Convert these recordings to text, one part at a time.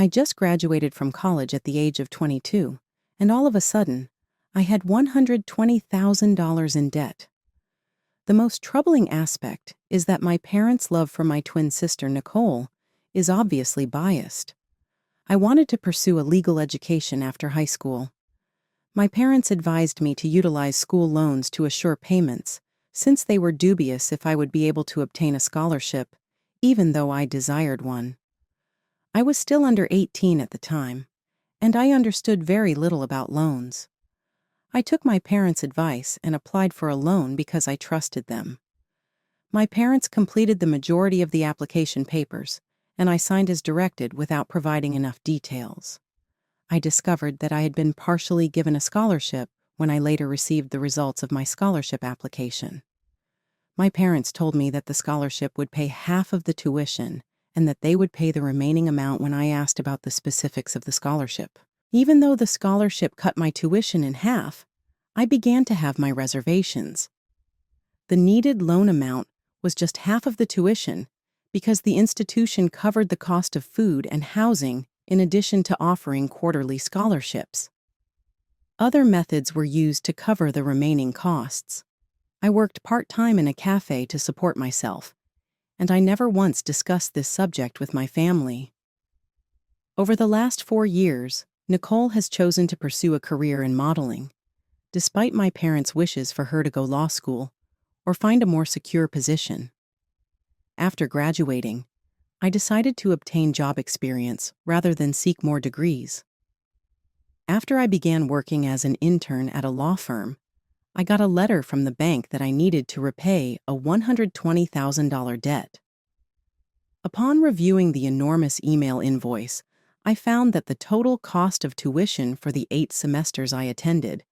I just graduated from college at the age of 22, and all of a sudden, I had $120,000 in debt. The most troubling aspect is that my parents' love for my twin sister, Nicole, is obviously biased. I wanted to pursue a legal education after high school. My parents advised me to utilize school loans to assure payments, since they were dubious if I would be able to obtain a scholarship, even though I desired one. I was still under 18 at the time, and I understood very little about loans. I took my parents' advice and applied for a loan because I trusted them. My parents completed the majority of the application papers, and I signed as directed without providing enough details. I discovered that I had been partially given a scholarship when I later received the results of my scholarship application. My parents told me that the scholarship would pay half of the tuition and that they would pay the remaining amount when I asked about the specifics of the scholarship. Even though the scholarship cut my tuition in half, I began to have my reservations. The needed loan amount was just half of the tuition because the institution covered the cost of food and housing in addition to offering quarterly scholarships. Other methods were used to cover the remaining costs. I worked part-time in a cafe to support myself, and I never once discussed this subject with my family. Over the last 4 years, Nicole has chosen to pursue a career in modeling, despite my parents' wishes for her to go law school or find a more secure position. After graduating, I decided to obtain job experience rather than seek more degrees. After I began working as an intern at a law firm, I got a letter from the bank that I needed to repay a $120,000 debt. Upon reviewing the enormous email invoice, I found that the total cost of tuition for the 8 semesters I attended,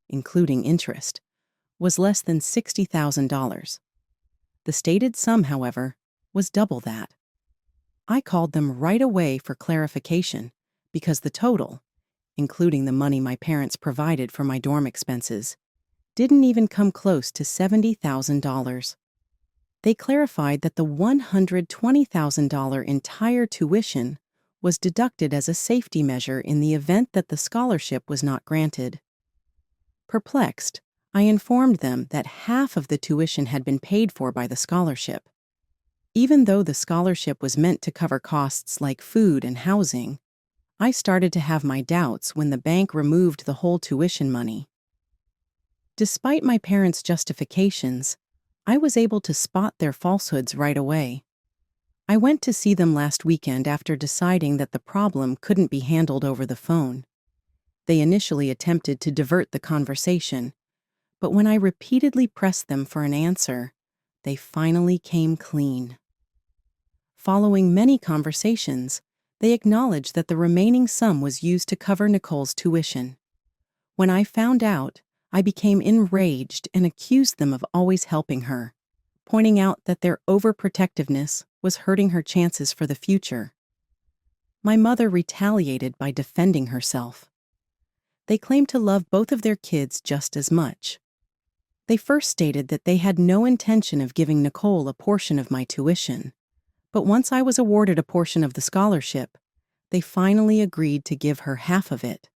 including interest, was less than $60,000. The stated sum, however, was double that. I called them right away for clarification because the total, including the money my parents provided for my dorm expenses, didn't even come close to $70,000. They clarified that the $120,000 entire tuition was deducted as a safety measure in the event that the scholarship was not granted. Perplexed, I informed them that half of the tuition had been paid for by the scholarship. Even though the scholarship was meant to cover costs like food and housing, I started to have my doubts when the bank removed the whole tuition money. Despite my parents' justifications, I was able to spot their falsehoods right away. I went to see them last weekend after deciding that the problem couldn't be handled over the phone. They initially attempted to divert the conversation, but when I repeatedly pressed them for an answer, they finally came clean. Following many conversations, they acknowledged that the remaining sum was used to cover Nicole's tuition. When I found out, I became enraged and accused them of always helping her, pointing out that their overprotectiveness was hurting her chances for the future. My mother retaliated by defending herself. They claimed to love both of their kids just as much. They first stated that they had no intention of giving Nicole a portion of my tuition, but once I was awarded a portion of the scholarship, they finally agreed to give her half of it.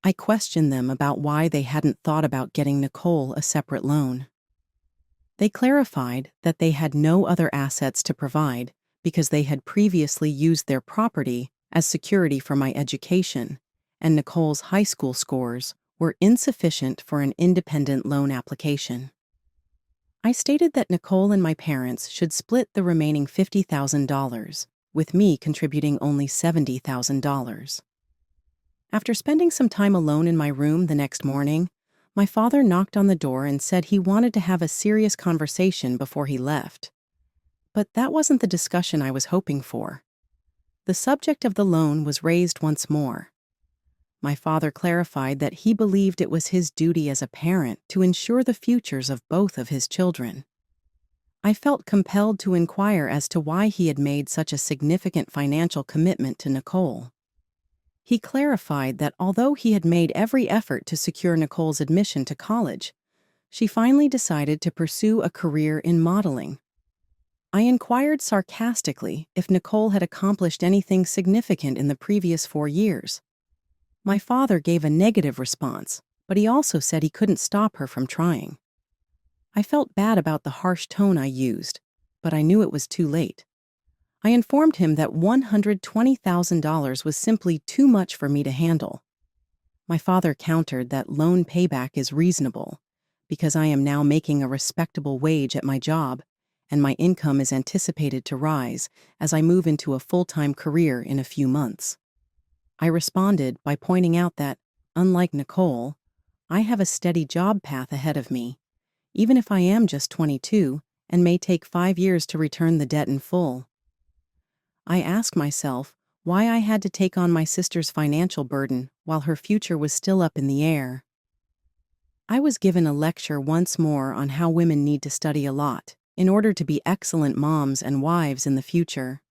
I questioned them about why they hadn't thought about getting Nicole a separate loan. They clarified that they had no other assets to provide because they had previously used their property as security for my education, and Nicole's high school scores were insufficient for an independent loan application. I stated that Nicole and my parents should split the remaining $50,000, with me contributing only $70,000. After spending some time alone in my room the next morning, my father knocked on the door and said he wanted to have a serious conversation before he left. But that wasn't the discussion I was hoping for. The subject of the loan was raised once more. My father clarified that he believed it was his duty as a parent to ensure the futures of both of his children. I felt compelled to inquire as to why he had made such a significant financial commitment to Nicole. He clarified that although he had made every effort to secure Nicole's admission to college, she finally decided to pursue a career in modeling. I inquired sarcastically if Nicole had accomplished anything significant in the previous 4 years. My father gave a negative response, but he also said he couldn't stop her from trying. I felt bad about the harsh tone I used, but I knew it was too late. I informed him that $120,000 was simply too much for me to handle. My father countered that loan payback is reasonable because I am now making a respectable wage at my job, and my income is anticipated to rise as I move into a full-time career in a few months. I responded by pointing out that, unlike Nicole, I have a steady job path ahead of me, even if I am just 22 and may take 5 years to return the debt in full. I asked myself why I had to take on my sister's financial burden while her future was still up in the air. I was given a lecture once more on how women need to study a lot in order to be excellent moms and wives in the future.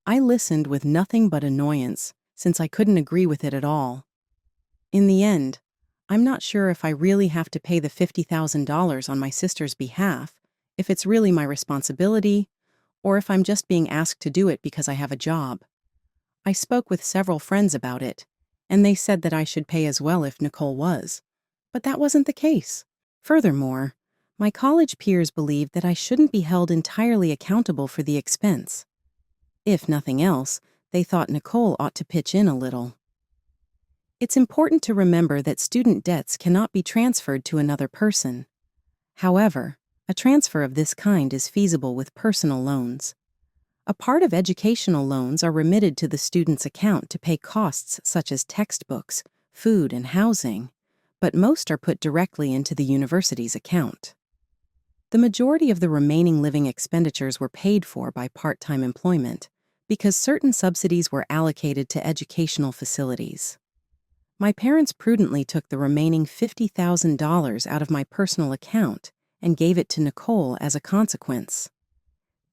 I listened with nothing but annoyance, since I couldn't agree with it at all. In the end, I'm not sure if I really have to pay the $50,000 on my sister's behalf, if it's really my responsibility, or if I'm just being asked to do it because I have a job. I spoke with several friends about it, and they said that I should pay as well if Nicole was. But that wasn't the case. Furthermore, my college peers believed that I shouldn't be held entirely accountable for the expense. If nothing else, they thought Nicole ought to pitch in a little. It's important to remember that student debts cannot be transferred to another person. However, a transfer of this kind is feasible with personal loans. A part of educational loans are remitted to the student's account to pay costs such as textbooks, food, and housing, but most are put directly into the university's account. The majority of the remaining living expenditures were paid for by part-time employment because certain subsidies were allocated to educational facilities. My parents prudently took the remaining $50,000 out of my personal account and gave it to Nicole as a consequence.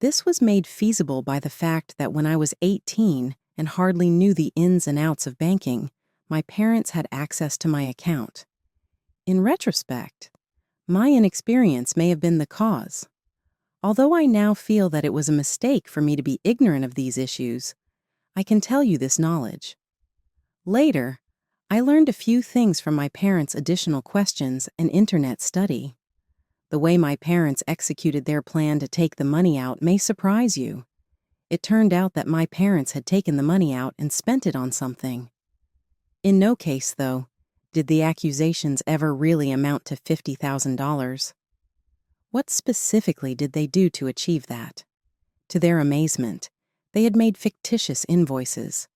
This was made feasible by the fact that when I was 18 and hardly knew the ins and outs of banking, my parents had access to my account. In retrospect, my inexperience may have been the cause. Although I now feel that it was a mistake for me to be ignorant of these issues, I can tell you this knowledge. Later, I learned a few things from my parents' additional questions and internet study. The way my parents executed their plan to take the money out may surprise you. It turned out that my parents had taken the money out and spent it on something. In no case, though, did the accusations ever really amount to $50,000. What specifically did they do to achieve that? To their amazement, they had made fictitious invoices.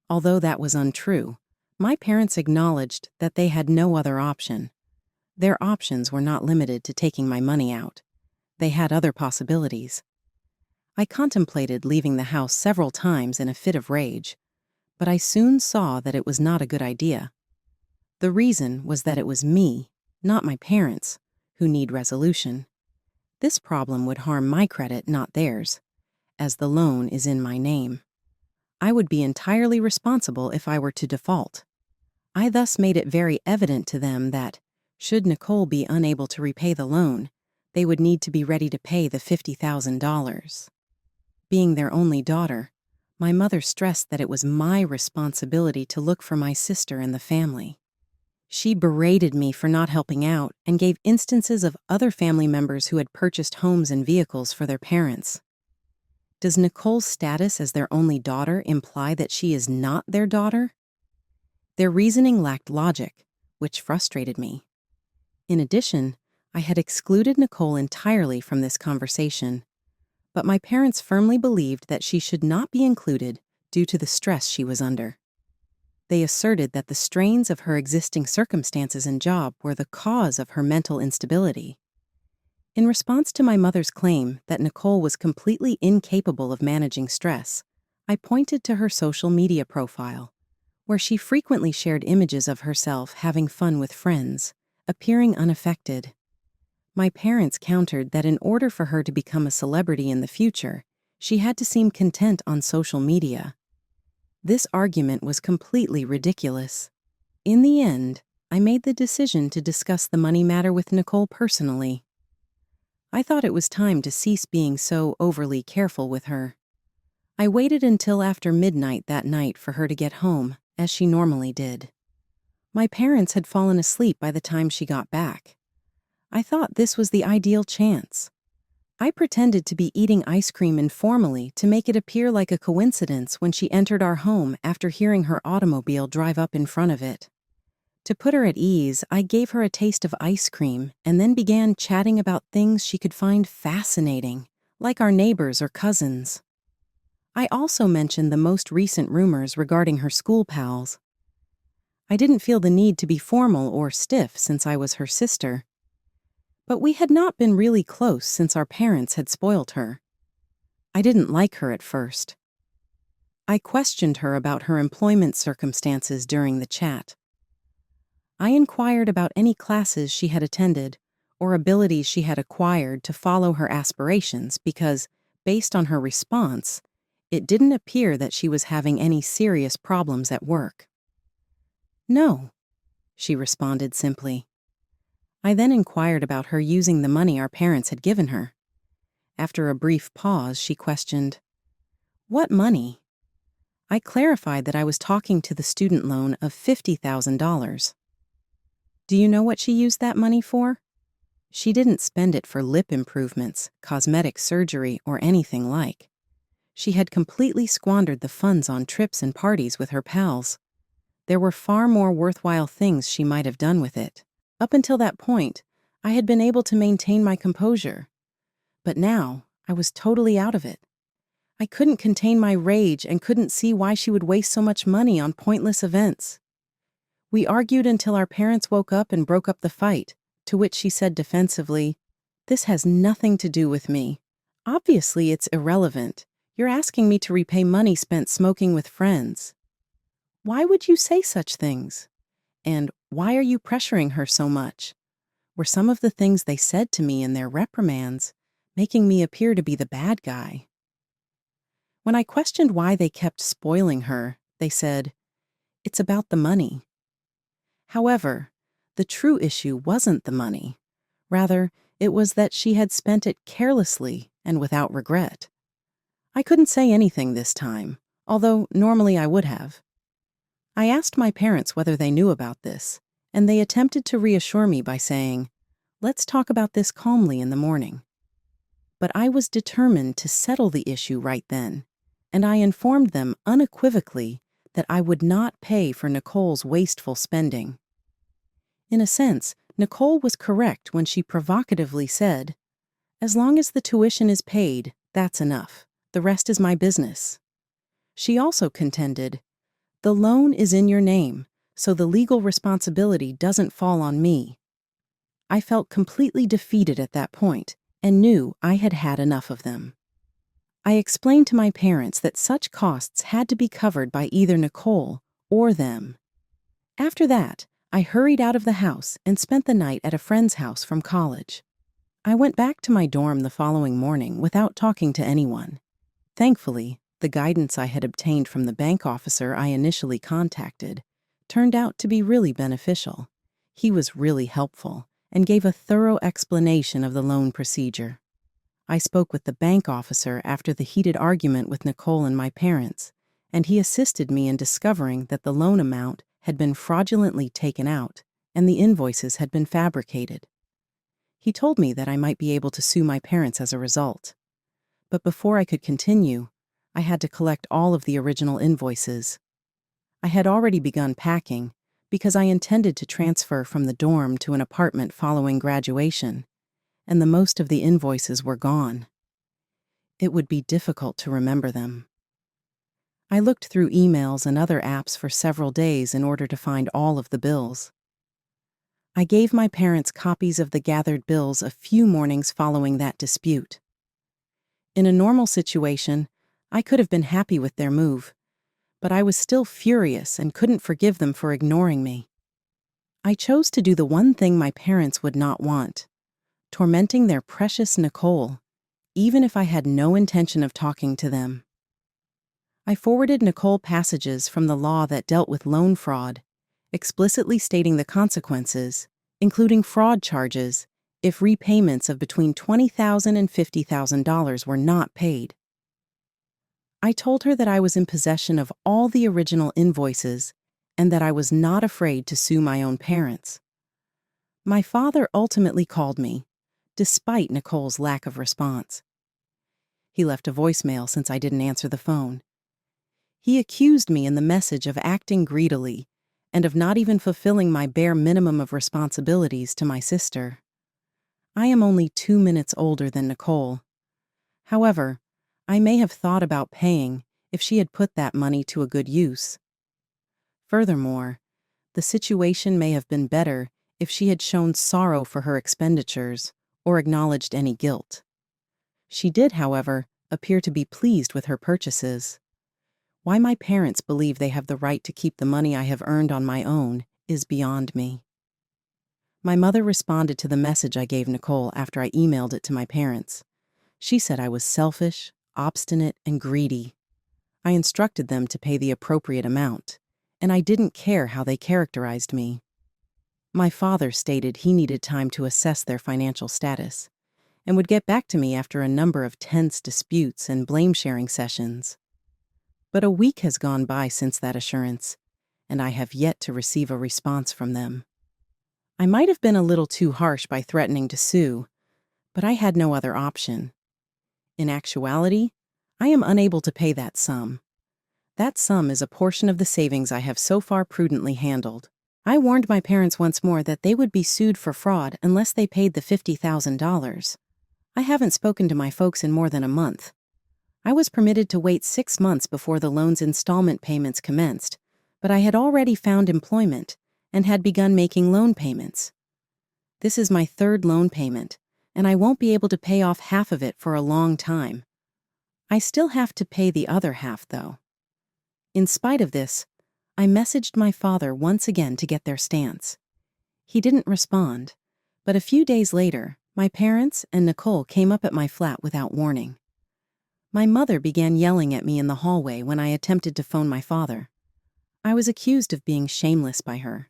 Although that was untrue, my parents acknowledged that they had no other option. Their options were not limited to taking my money out. They had other possibilities. I contemplated leaving the house several times in a fit of rage, but I soon saw that it was not a good idea. The reason was that it was me, not my parents, who need resolution. This problem would harm my credit, not theirs, as the loan is in my name. I would be entirely responsible if I were to default. I thus made it very evident to them that, should Nicole be unable to repay the loan, they would need to be ready to pay the $50,000. Being their only daughter, my mother stressed that it was my responsibility to look for my sister and the family. She berated me for not helping out and gave instances of other family members who had purchased homes and vehicles for their parents. Does Nicole's status as their only daughter imply that she is not their daughter? Their reasoning lacked logic, which frustrated me. In addition, I had excluded Nicole entirely from this conversation, but my parents firmly believed that she should not be included due to the stress she was under. They asserted that the strains of her existing circumstances and job were the cause of her mental instability. In response to my mother's claim that Nicole was completely incapable of managing stress, I pointed to her social media profile, where she frequently shared images of herself having fun with friends, appearing unaffected. My parents countered that in order for her to become a celebrity in the future, she had to seem content on social media. This argument was completely ridiculous. In the end, I made the decision to discuss the money matter with Nicole personally. I thought it was time to cease being so overly careful with her. I waited until after midnight that night for her to get home, as she normally did. My parents had fallen asleep by the time she got back. I thought this was the ideal chance. I pretended to be eating ice cream informally to make it appear like a coincidence when she entered our home after hearing her automobile drive up in front of it. To put her at ease, I gave her a taste of ice cream and then began chatting about things she could find fascinating, like our neighbors or cousins. I also mentioned the most recent rumors regarding her school pals. I didn't feel the need to be formal or stiff since I was her sister. But we had not been really close since our parents had spoiled her. I didn't like her at first. I questioned her about her employment circumstances during the chat. I inquired about any classes she had attended or abilities she had acquired to follow her aspirations because, based on her response, it didn't appear that she was having any serious problems at work. "No," she responded simply. I then inquired about her using the money our parents had given her. After a brief pause, she questioned, "What money?" I clarified that I was talking to the student loan of $50,000. "Do you know what she used that money for?" She didn't spend it for lip improvements, cosmetic surgery, or anything like. She had completely squandered the funds on trips and parties with her pals. There were far more worthwhile things she might have done with it. Up until that point, I had been able to maintain my composure. But now, I was totally out of it. I couldn't contain my rage and couldn't see why she would waste so much money on pointless events. We argued until our parents woke up and broke up the fight, to which she said defensively, "This has nothing to do with me. Obviously, it's irrelevant. You're asking me to repay money spent smoking with friends. Why would you say such things? And why are you pressuring her so much?" were some of the things they said to me in their reprimands, making me appear to be the bad guy. When I questioned why they kept spoiling her, they said, "It's about the money." However, the true issue wasn't the money. Rather, it was that she had spent it carelessly and without regret. I couldn't say anything this time, although normally I would have. I asked my parents whether they knew about this, and they attempted to reassure me by saying, "Let's talk about this calmly in the morning." But I was determined to settle the issue right then, and I informed them unequivocally that I would not pay for Nicole's wasteful spending. In a sense, Nicole was correct when she provocatively said, "As long as the tuition is paid, that's enough. The rest is my business." She also contended, "The loan is in your name, so the legal responsibility doesn't fall on me." I felt completely defeated at that point and knew I had had enough of them. I explained to my parents that such costs had to be covered by either Nicole or them. After that, I hurried out of the house and spent the night at a friend's house from college. I went back to my dorm the following morning without talking to anyone. Thankfully, the guidance I had obtained from the bank officer I initially contacted turned out to be really beneficial. He was really helpful and gave a thorough explanation of the loan procedure. I spoke with the bank officer after the heated argument with Nicole and my parents, and he assisted me in discovering that the loan amount had been fraudulently taken out and the invoices had been fabricated. He told me that I might be able to sue my parents as a result. But before I could continue, I had to collect all of the original invoices. I had already begun packing because I intended to transfer from the dorm to an apartment following graduation, and the most of the invoices were gone. It would be difficult to remember them. I looked through emails and other apps for several days in order to find all of the bills. I gave my parents copies of the gathered bills a few mornings following that dispute. In a normal situation, I could have been happy with their move, but I was still furious and couldn't forgive them for ignoring me. I chose to do the one thing my parents would not want, tormenting their precious Nicole, even if I had no intention of talking to them. I forwarded Nicole passages from the law that dealt with loan fraud, explicitly stating the consequences, including fraud charges if repayments of between $20,000 and $50,000 were not paid. I told her that I was in possession of all the original invoices and that I was not afraid to sue my own parents. My father ultimately called me, despite Nicole's lack of response. He left a voicemail since I didn't answer the phone. He accused me in the message of acting greedily and of not even fulfilling my bare minimum of responsibilities to my sister. I am only 2 minutes older than Nicole. However, I may have thought about paying if she had put that money to a good use. Furthermore, the situation may have been better if she had shown sorrow for her expenditures or acknowledged any guilt. She did, however, appear to be pleased with her purchases. Why my parents believe they have the right to keep the money I have earned on my own is beyond me. My mother responded to the message I gave Nicole after I emailed it to my parents. She said I was selfish, obstinate, and greedy. I instructed them to pay the appropriate amount, and I didn't care how they characterized me. My father stated he needed time to assess their financial status and would get back to me after a number of tense disputes and blame-sharing sessions. But a week has gone by since that assurance, and I have yet to receive a response from them. I might have been a little too harsh by threatening to sue, but I had no other option. In actuality, I am unable to pay that sum. That sum is a portion of the savings I have so far prudently handled. I warned my parents once more that they would be sued for fraud unless they paid the $50,000. I haven't spoken to my folks in more than a month. I was permitted to wait 6 months before the loan's installment payments commenced, but I had already found employment and had begun making loan payments. This is my 3rd loan payment, and I won't be able to pay off half of it for a long time. I still have to pay the other half, though. In spite of this, I messaged my father once again to get their stance. He didn't respond, but a few days later, my parents and Nicole came up at my flat without warning. My mother began yelling at me in the hallway when I attempted to phone my father. I was accused of being shameless by her.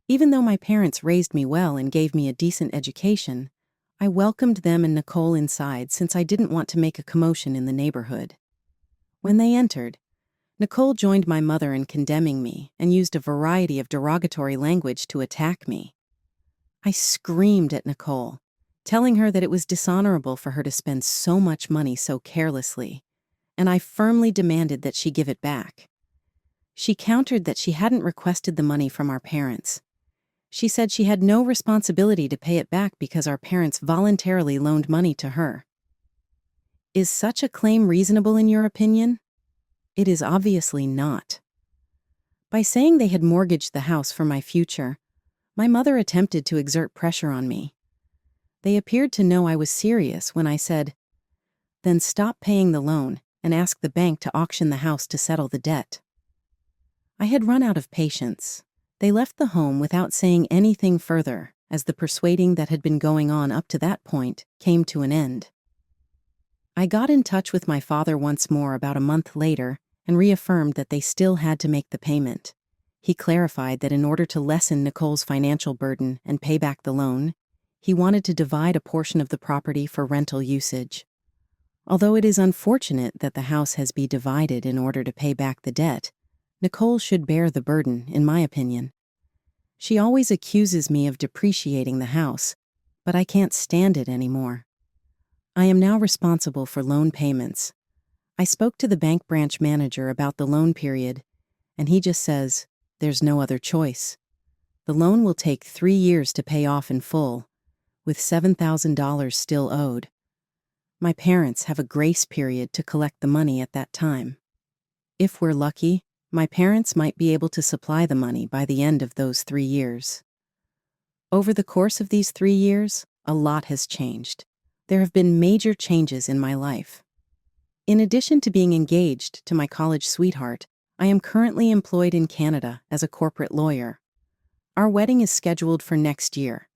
Even though my parents raised me well and gave me a decent education, I welcomed them and Nicole inside since I didn't want to make a commotion in the neighborhood. When they entered, Nicole joined my mother in condemning me and used a variety of derogatory language to attack me. I screamed at Nicole, telling her that it was dishonorable for her to spend so much money so carelessly, and I firmly demanded that she give it back. She countered that she hadn't requested the money from our parents. She said she had no responsibility to pay it back because our parents voluntarily loaned money to her. Is such a claim reasonable in your opinion? It is obviously not. By saying they had mortgaged the house for my future, my mother attempted to exert pressure on me. They appeared to know I was serious when I said, "Then stop paying the loan and ask the bank to auction the house to settle the debt." I had run out of patience. They left the home without saying anything further, as the persuading that had been going on up to that point came to an end. I got in touch with my father once more about a month later and reaffirmed that they still had to make the payment. He clarified that in order to lessen Nicole's financial burden and pay back the loan, he wanted to divide a portion of the property for rental usage. Although it is unfortunate that the house has been divided in order to pay back the debt, Nicole should bear the burden, in my opinion. She always accuses me of depreciating the house, but I can't stand it anymore. I am now responsible for loan payments. I spoke to the bank branch manager about the loan period, and he just says, there's no other choice. The loan will take 3 years to pay off in full, with $7,000 still owed. My parents have a grace period to collect the money at that time. If we're lucky, my parents might be able to supply the money by the end of those 3 years. Over the course of these 3 years, a lot has changed. There have been major changes in my life. In addition to being engaged to my college sweetheart, I am currently employed in Canada as a corporate lawyer. Our wedding is scheduled for next year.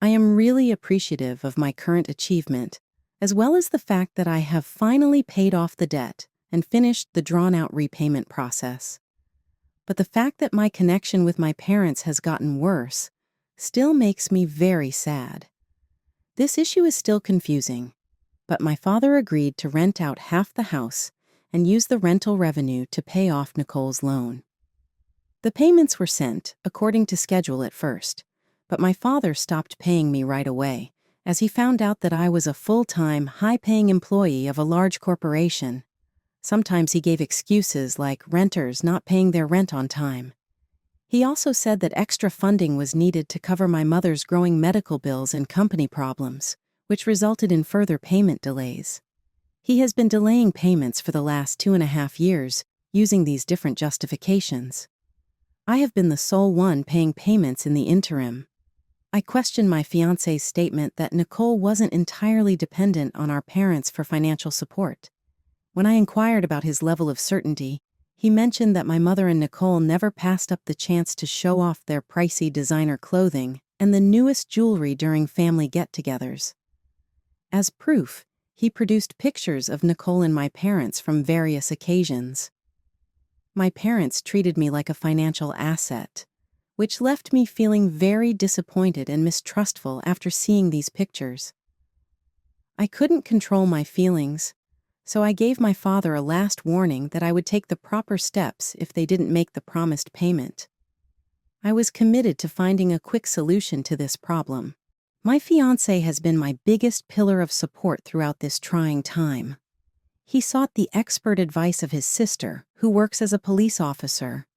I am really appreciative of my current achievement, as well as the fact that I have finally paid off the debt and finished the drawn-out repayment process. But the fact that my connection with my parents has gotten worse still makes me very sad. This issue is still confusing, but my father agreed to rent out half the house and use the rental revenue to pay off Nicole's loan. The payments were sent according to schedule at first, but my father stopped paying me right away, as he found out that I was a full-time, high-paying employee of a large corporation. Sometimes he gave excuses like renters not paying their rent on time. He also said that extra funding was needed to cover my mother's growing medical bills and company problems, which resulted in further payment delays. He has been delaying payments for the last 2.5 years, using these different justifications. I have been the sole one paying payments in the interim. I question my fiancé's statement that Nicole wasn't entirely dependent on our parents for financial support. When I inquired about his level of certainty, he mentioned that my mother and Nicole never passed up the chance to show off their pricey designer clothing and the newest jewelry during family get-togethers. As proof, he produced pictures of Nicole and my parents from various occasions. My parents treated me like a financial asset, which left me feeling very disappointed and mistrustful after seeing these pictures. I couldn't control my feelings, so I gave my father a last warning that I would take the proper steps if they didn't make the promised payment. I was committed to finding a quick solution to this problem. My fiancé has been my biggest pillar of support throughout this trying time. He sought the expert advice of his sister, who works as a police officer.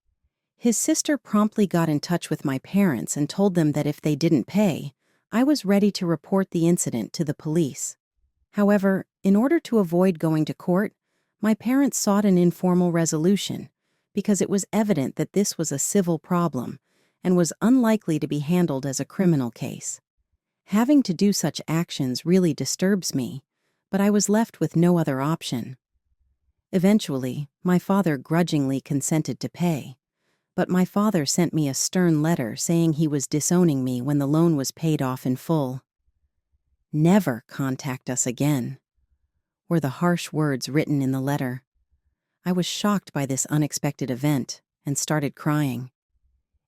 His sister promptly got in touch with my parents and told them that if they didn't pay, I was ready to report the incident to the police. However, in order to avoid going to court, my parents sought an informal resolution because it was evident that this was a civil problem and was unlikely to be handled as a criminal case. Having to do such actions really disturbs me, but I was left with no other option. Eventually, my father grudgingly consented to pay, but my father sent me a stern letter saying he was disowning me when the loan was paid off in full. "Never contact us again," were the harsh words written in the letter. I was shocked by this unexpected event and started crying.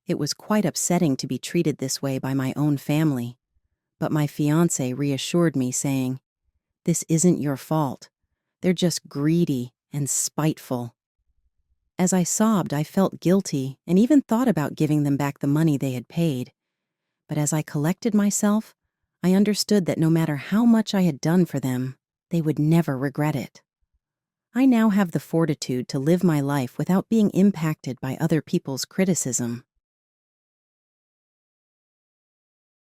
It was quite upsetting to be treated this way by my own family, but my fiancé reassured me, saying, "This isn't your fault. They're just greedy and spiteful." As I sobbed, I felt guilty and even thought about giving them back the money they had paid. But as I collected myself, I understood that no matter how much I had done for them, they would never regret it. I now have the fortitude to live my life without being impacted by other people's criticism.